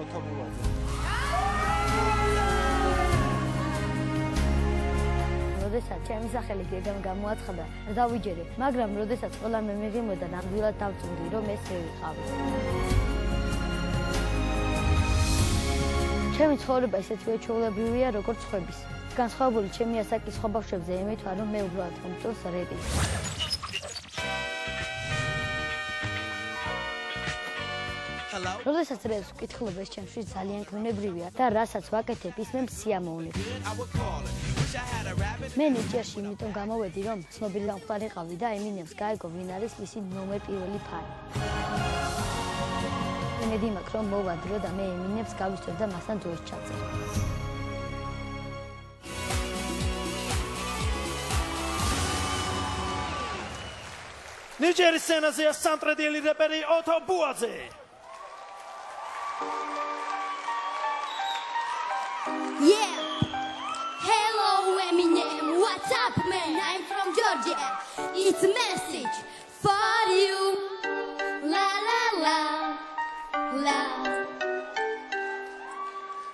ოთო ბულაძე. როდესაც ჩემი სახელი გეგამ გამოაცხადა, დავიჯერე, მაგრამ როდესაც ყველა მე მიღიმოდა, ნამდვილად დავწუნდი, რომ ეს მე ვიყავი. ჩემი ცხოვრება ისეთივე ჩვეულებრივია, როგორც სხვების. განსხვავებული ჩემი ასაკის სხვა ბავშვებზე იმით ვარ, რომ მე უბრალოდ მომწონს რეპი. როდესაც რეპს ვკითხულობ, ეს ჩემთვის ძალიან კვნებრივია და რასაც ვაკეთებ, ის მე სიამოვნებ. მე ნიჭიერში იმიტომ გამოვედი, რომ ცნობილი გამხდარი ყავი და ემინემს გაიგო, ვინ არის მისი ნომერ პირველი ფანი. იმედი მაქვს, რომ მოვადრო და მე ემინემს გავისწორ და მასთან დუეტს ჩავწერე. ნიჭიერის სცენაზეა სამტრედიელი რეპერი ოთო ბულაძე. Yeah, hello Eminem, what's up man, I'm from Georgia, it's a message for you, la la la, la,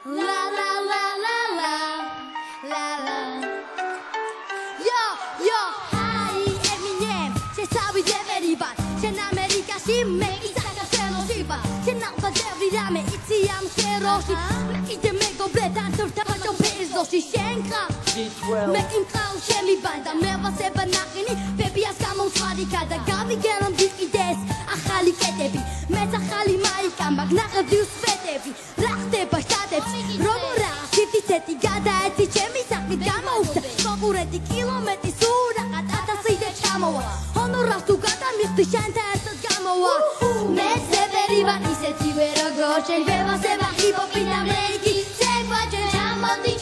la la la la la, la la, yo, yo, hi Eminem, she's how we get very bad, she's America, she makes it like a fellow shiva, she's not for every rame, it's the am keroshi, it's the mego bread and She shenka Mekim kau shemi banda Meva seba nakini Baby as kamon swari kada Gavi geram dik ides Achali ketebi Meza chali maika Magnacha dius fetebi Rachte bashtatebi Romura Siti seti gada eti Chemi sakni gama ukta Kokureti kilometi Sura katata side chamawa Honoras tu gada Mikti shanta esat gamawa Meze veriva Iseti vera gorchen Beva seba hipo pina reiki Segwa chen chamati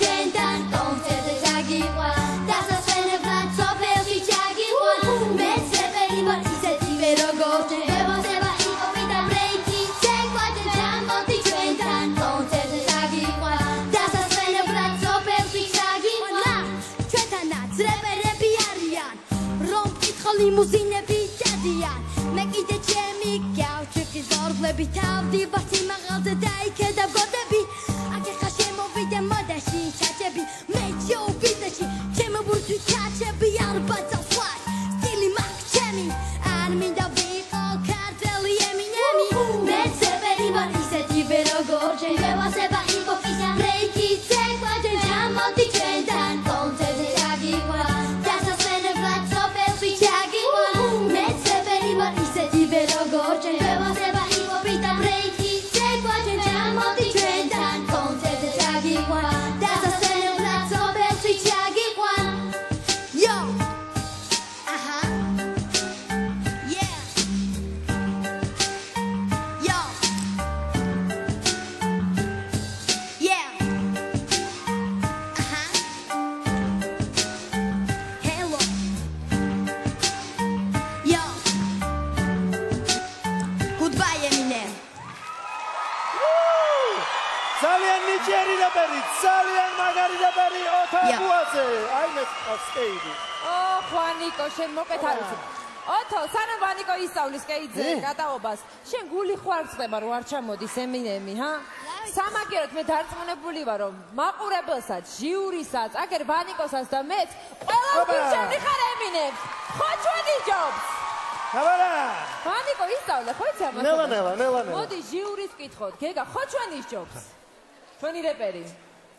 Limuzinები დადიან მე კიდე ჩემი გავჩეკი ზორგლები თავდი ვასი მაღალზე დაიქედა გოდები აკეხა შემოვიდე მოდაში ჩაჩები მე შოუბიზნესში ჩემო ბურთი ჩაჩები არ ბაცავსვას სტილი მაქვს ჩემი არ მინდა ვიყო ქართველი ემინემი მე ზევერი ვარ ისეთივე როგორ შევასება ჰიპ-ჰოპისა ბრეიკი ცეკვა ჯამოდი ჩვენთან კონცერტზე ჩაგივა ძალიან ნიჭიერი რეპერი, ძალიან მაგარი რეპერი ოთო ბულაძე. აი მე სკეიდი. ხვანიკო, შენ მოკეთ არ ვიცი. ოთო, სანამ ვანიკო ისწავლის სკეიდზე გადაობას, შენ გული ხوار ხდება რომ არ ჩამოდის ემინემი, ჰა? სამაგეროთ მე დარწმუნებული ვარ რომ მაყურებელსაც, ჟიურისაც, აგერ ვანიკოსაც და მეც ყველა გულჩემი ხარ ემინემს. ხო ჩვენი ჯობს. ნაბარა. ვანიკო ისწავლე, ხო იცი ამას? ნელა. მოდი ჟიურის კითხოთ. გეგა, ხო ჩვენი ჯობს? ჩვენი რეპერი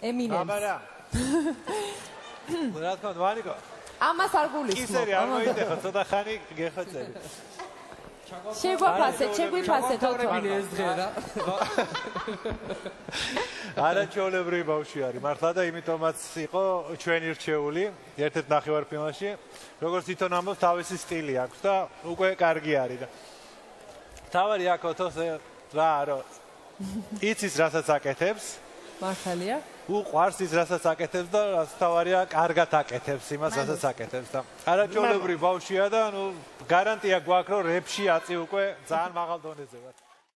ემინემს. ნაბარა. რა თქმა უნდა, ვანიკო. ამას არ გულისხმობ. ისერი არ მოიდეხო, ცოტა ხანი გეხოცები. შეგვიფასეთ ოთო. ეს დღე რა. არაჩვეულებრივი ბავშვი არის. მართლა და იმიტომაც იყო ჩვენი რჩეული ერთ-ერთ ნახევარფინალში. როგორც თვითონ ამბობს, თავისი სტილი აქვს და უკვე კარგი არის და თავარი აქ ოთოს რა რომ იცის რასაც აკეთებს. მართალია? უყვარს ის რასაც აკეთებს და რაც თავარია კარგად აკეთებს იმას რასაც აკეთებს და არაჩვეულებრივი ბავშვია და ნუ გარანტია გვაქვს რომ რეპში აწი უკვე ძალიან მაღალ დონეზე ვარ.